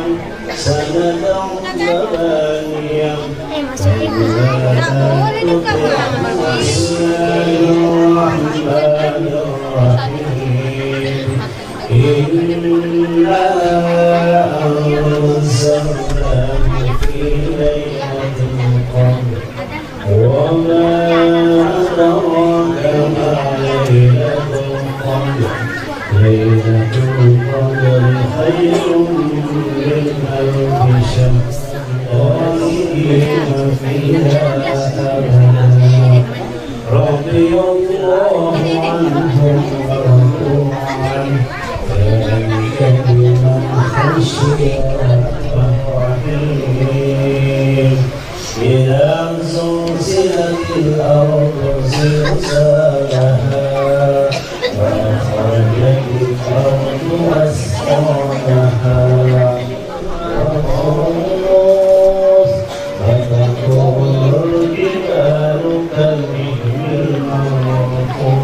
سندع الزبانية بسم الله الرحمن الرحيم إنا أنزلناه في ليلة القدر وما أدراك ما ليلة القدر ليلة القدر خير من ألف شهر خالدين فيها أبدا رضي الله عنهم ورضوا عنه ذلك لمن خشي الرحيم إذا زلزلت الأرض زلزالها وأخرجت الأرض أثقالها وتكون الجبال كالعهن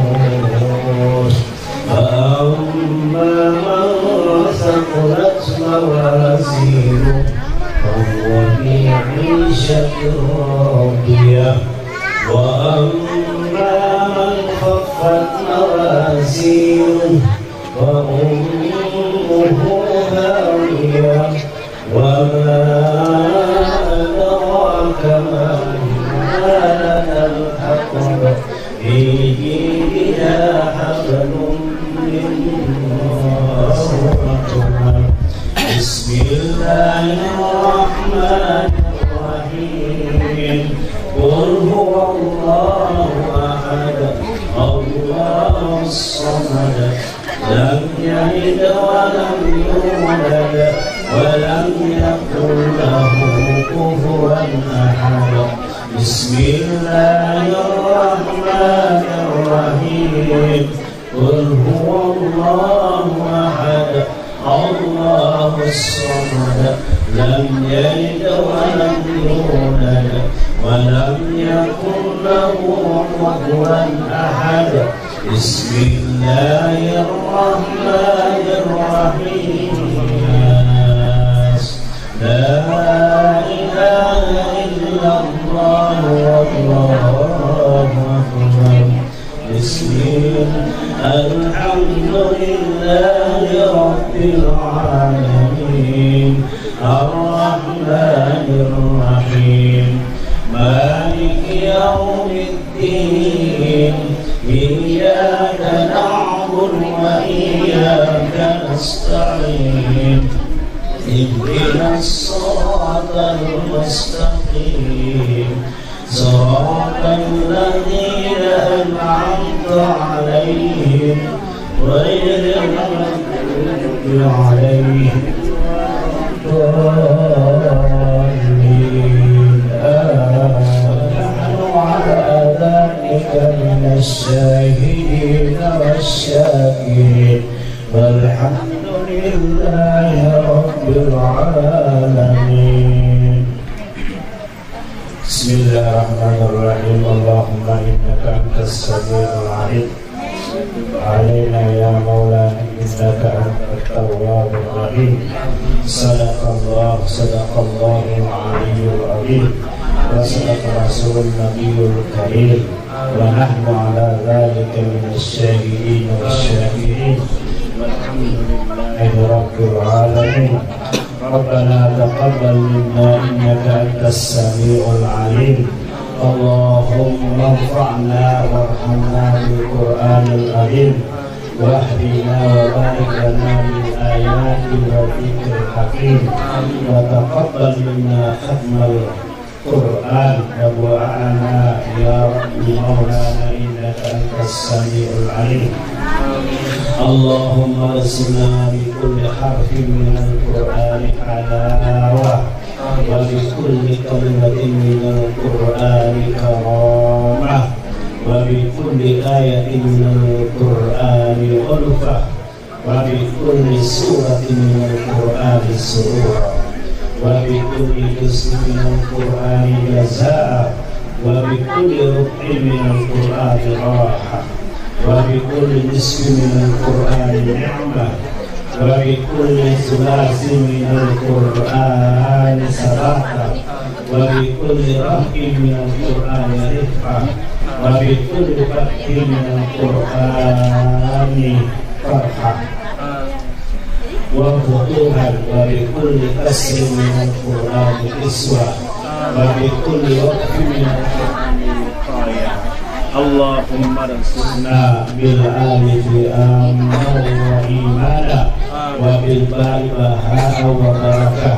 المنفوش فأما من ثقلت موازينه فهو في عيشة راضية وأما من خفت موازينه فأمه هاوية وما أدراك ما لها الحطب في جيدها حبل من مسد بسم الله الرحمن الرحيم قل هو الله أحد الله الصمد لم يلد ولم يولد ولم يكن له كفوا أحد بسم الله الرحمن الرحيم قل هو الله أحد الله الصمد لم يلد ولم يولد ولم يكن له كفوا أحد بسم الله الرحمن الرحيم لا إله إلا الله والله أكبر بسم الحمد لله رب العالمين الرحمن الرحيم مالك يوم الدين إياك نعبد وإياك نستعين اهدنا الصراط المستقيم صراط الذين أنعمت عليهم غير المغضوب عليهم الضالين نحن على ذلك من الشاهدين والشاكرين والحمد لله رب العالمين. بسم الله الرحمن الرحيم. اللهم إنك أنت السميع العليم علينا يا مولانا إنك أنت التواب الرحيم. صدق الله العلي العظيم وصدق رسول النبي الكريم ونحن على ذلك من الشاهدين والشاكرين والحمد لله رب العالمين. ربنا تقبل منا إنك أنت السميع العليم. اللهم ارفعنا وارحمنا بالقرآن العظيم واهدنا وبارك لنا بالآيات والذكر الحكيم وتقبل منا ختم القرآن ودعاءنا يا رب مولانا إنك أنت السميع العليم. اللهم ارزقنا بكل حرف من القرآن حلاوة وبكل كلمة من القرآن كرامة وبكل آية من القرآن ألفة وبكل سورة من القرآن سرورا وبكل جزء من القرآن جزاء وبكل ركع من القرآن راحة وبكل نصف من القرآن نعمة وبكل ثلاث من القرآن صدقة وبكل رهق من القرآن رفعة وبكل فتح من القرآن فرحة وفتوحا وبكل كسر من القرآن كسوة وبكل وقف من القرآن وقاية اللهم ارزقنا بالآلف آمنا وإيمانا وبالباء بهاء وبركة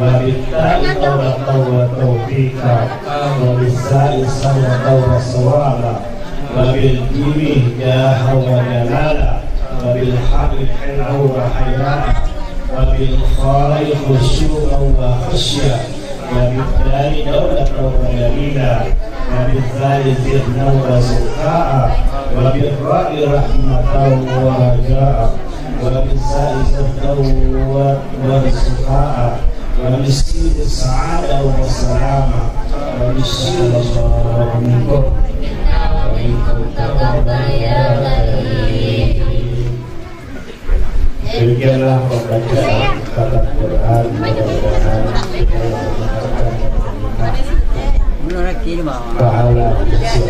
وبالتاء توبة وتوفيقا وبالساء صدقة وصوابا وبالجيم جاها وجلالا وبالحق حلما وحياء وبالخاء خشوعا وخشية وبالدال دولة ودليلا وبالثالث زدنا وزكاء وبالراء رحمة ورجاء وبالزاء زدا ورزقاء وبالسين سعادة وسلامة وبالشين الله منكم ومنكم تقبل يا غريب. Demikianlah pembacaan kata Quran. Pahala bagi saya.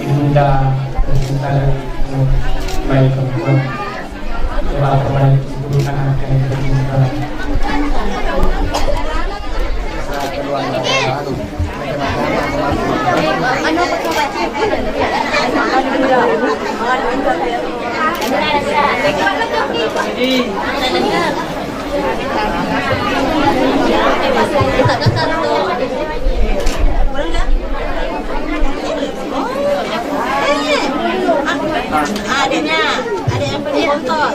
Ibunda tercinta baik teman bapak baik ibu anak yang tercinta. Adanya, ada yang beli motor.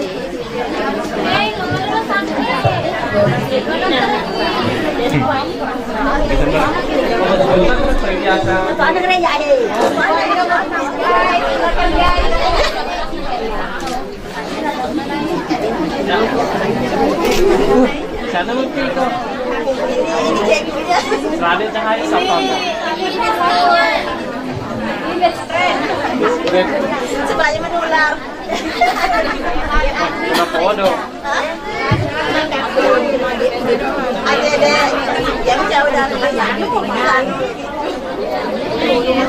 Ada gereja ada. Sana mungkin itu. Serada cahaya siapa? Sebelahnya menular. Kenapa waduh? Ada deh, yang jauh dari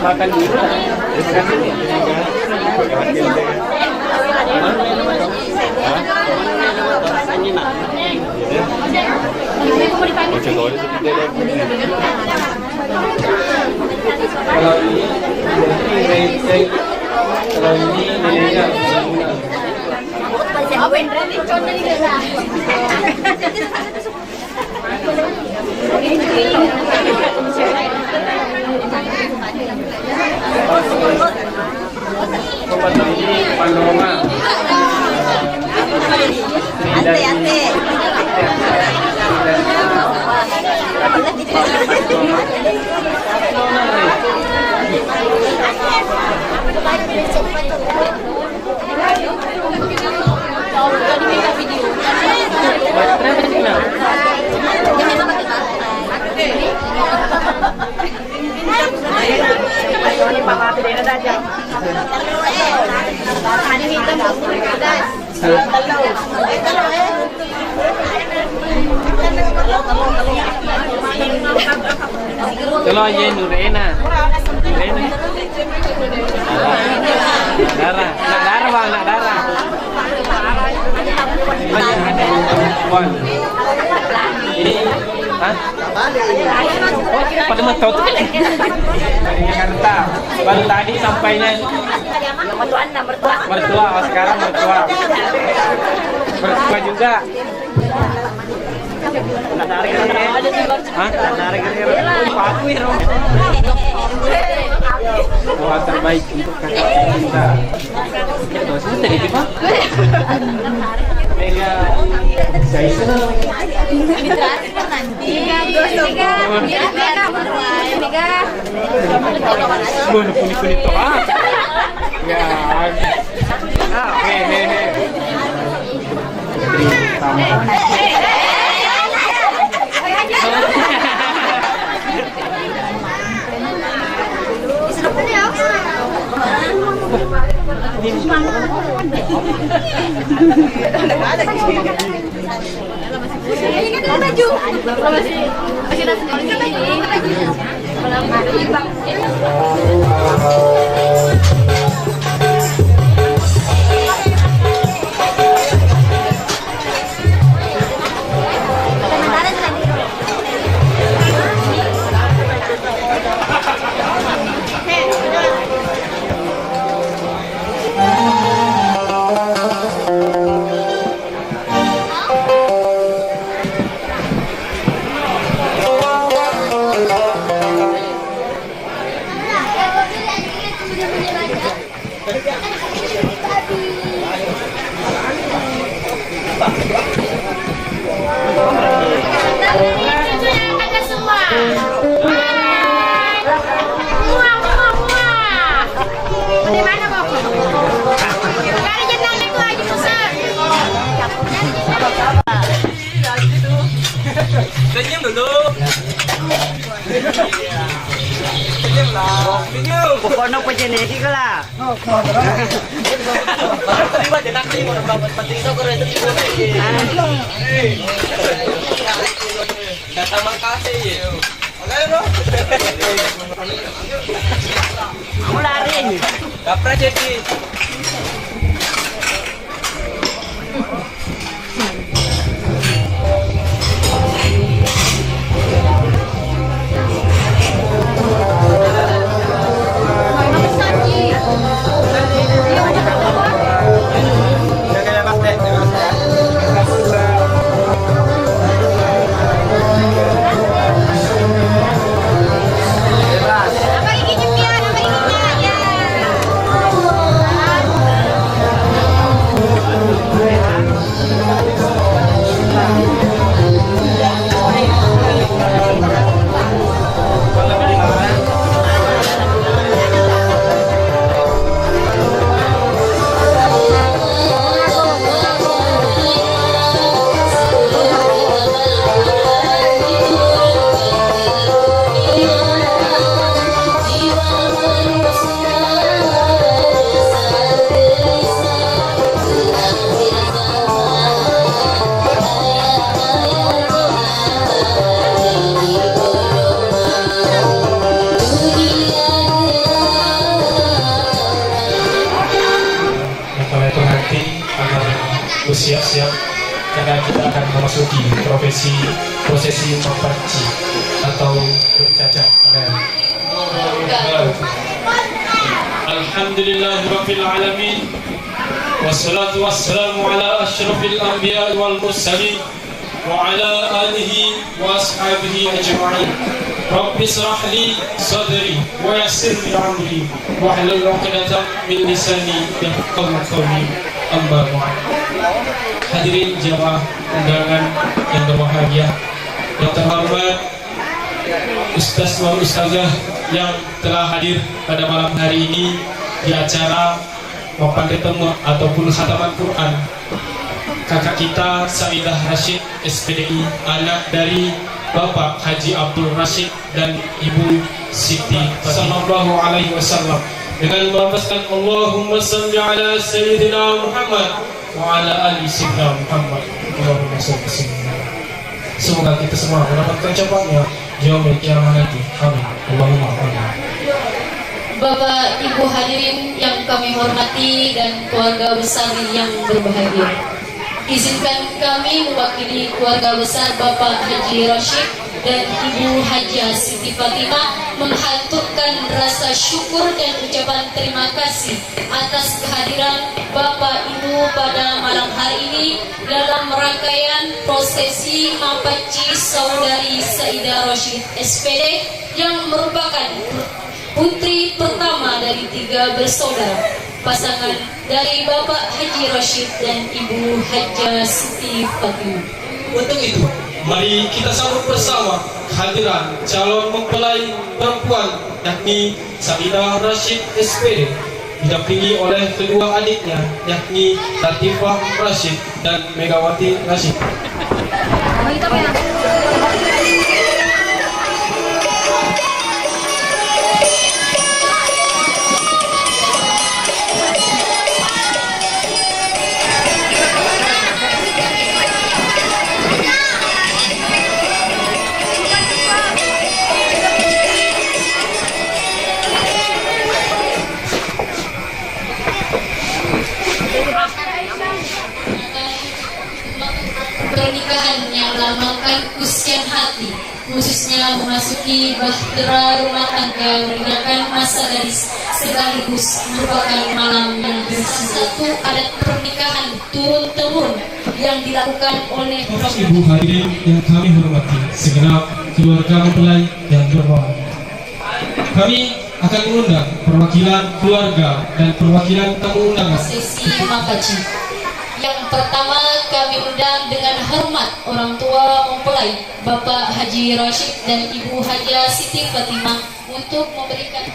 Makan dulu. Kalau ini kalau ini nilainya Pembantu ini Pandonga Kalau aja Nurena, darah, bang, nak darah. Ini, pada mentok tu kan? Dari Jakarta, baru tadi sampainya. Mertua, sekarang mertua juga. Doa terbaik untuk kakak kita. Ya doa sudah di mana? Mega. Saya kuning toh. Ya. Hehehe. Senyum dulu. Senyum lah. Senyum. Pokoknya pejeneki lah. Terima jenak ni mau dapat pati itu keren itu. Terima kasih. Oke bro. Kamu lari. Kapra jadi. Siap-siap karena kita akan memasuki prosesi memperci atau bercacat. Alhamdulillahirabbil alamin. Wassalatu wassalamu ala asyrafil anbiya wal mursalin wa ala alihi wa ashabihi ajma'in. Rabbi israh li sadri wa yassir li amri wa hlul 'uqdatam min lisani yafqahu qawli. Amma ba'd. Hadirin jamaah undangan yang berbahagia, yang terhormat Ustaz wa Ustazah yang telah hadir pada malam hari ini di acara mapan ketemu ataupun khataman Quran kakak kita Saidah Rashid SPDI, anak dari Bapak Haji Abdul Rashid dan Ibu Siti sallallahu alaihi wasallam, dengan melafazkan Allahumma salli ala Sayyidina Muhammad wa ala ali Sayyidina Muhammad. Allahumma salli ala. Semoga kita semua mendapatkan ucapannya yaumil qiyamah nanti. Amin. Allahumma amin. Bapak Ibu hadirin yang kami hormati dan keluarga besar yang berbahagia, izinkan kami mewakili keluarga besar Bapak Haji Rashid dan Ibu Haji Siti Fatimah menghaturkan rasa syukur dan ucapan terima kasih atas kehadiran Bapak Ibu pada malam hari ini dalam rangkaian prosesi Mapaci Saudari Saidah Rosyid SPD yang merupakan putri pertama dari 3 bersaudara, pasangan dari Bapak Haji Rosyid dan Ibu Hajah Siti Fatimah. Untuk itu, mari kita sambut bersama kehadiran calon mempelai perempuan yakni Saidah Rosyid SPD didampingi oleh kedua adiknya yakni Latifah Rosyid dan Megawati Rosyid. Pernikahan yang melambangkan usian hati, khususnya memasuki bahtera rumah tangga meninggalkan masa gadis, sekaligus merupakan malam yang berisi satu adat pernikahan turun-temurun yang dilakukan oleh Bapak Ibu hadirin yang kami hormati, segenap keluarga mempelai yang berbahagia. Kami akan mengundang perwakilan keluarga dan perwakilan tamu undangan. Sesi Mapaci. Yang pertama kami undang dengan hormat orang tua mempelai Bapak Haji Rosyid dan Ibu Hajah Siti Fatimah untuk memberikan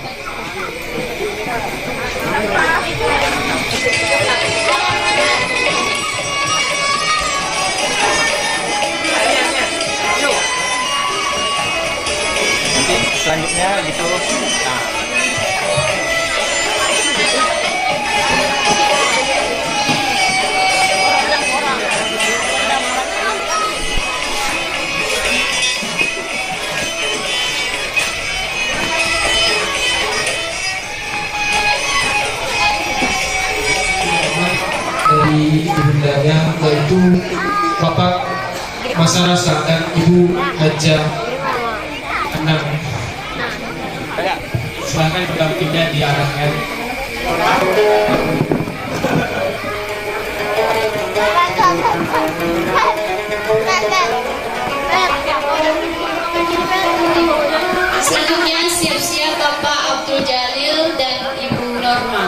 selanjutnya gitu. Dari ibundanya yaitu Bapak Masarasa dan Ibu Hajah Anang. Silahkan pendampingnya diarahkan. Selanjutnya siap-siap Bapak Abdul Jalil dan Ibu Norma.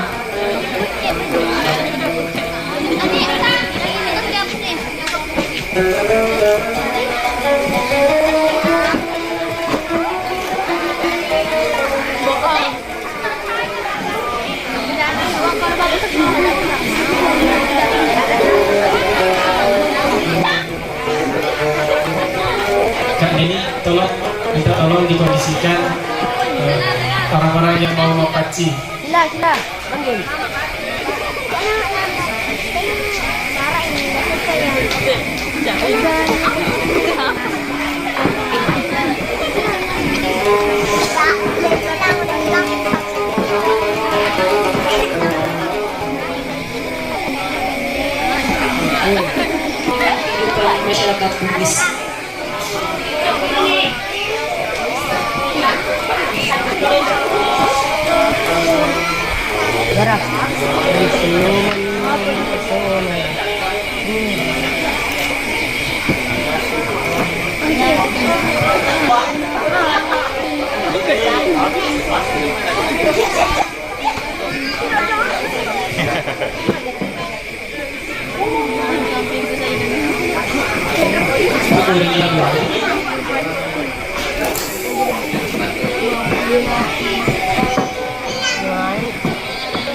Kak Neni, tolong dikondisikan orang-orang yang mau Mapaci. Sila, panggil. Masyarakat Bugis.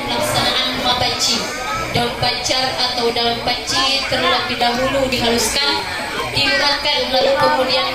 Pelaksanaan Mapaci. Daun pacar atau daun panci terlebih dahulu dihaluskan, dilumatkan, lalu kemudian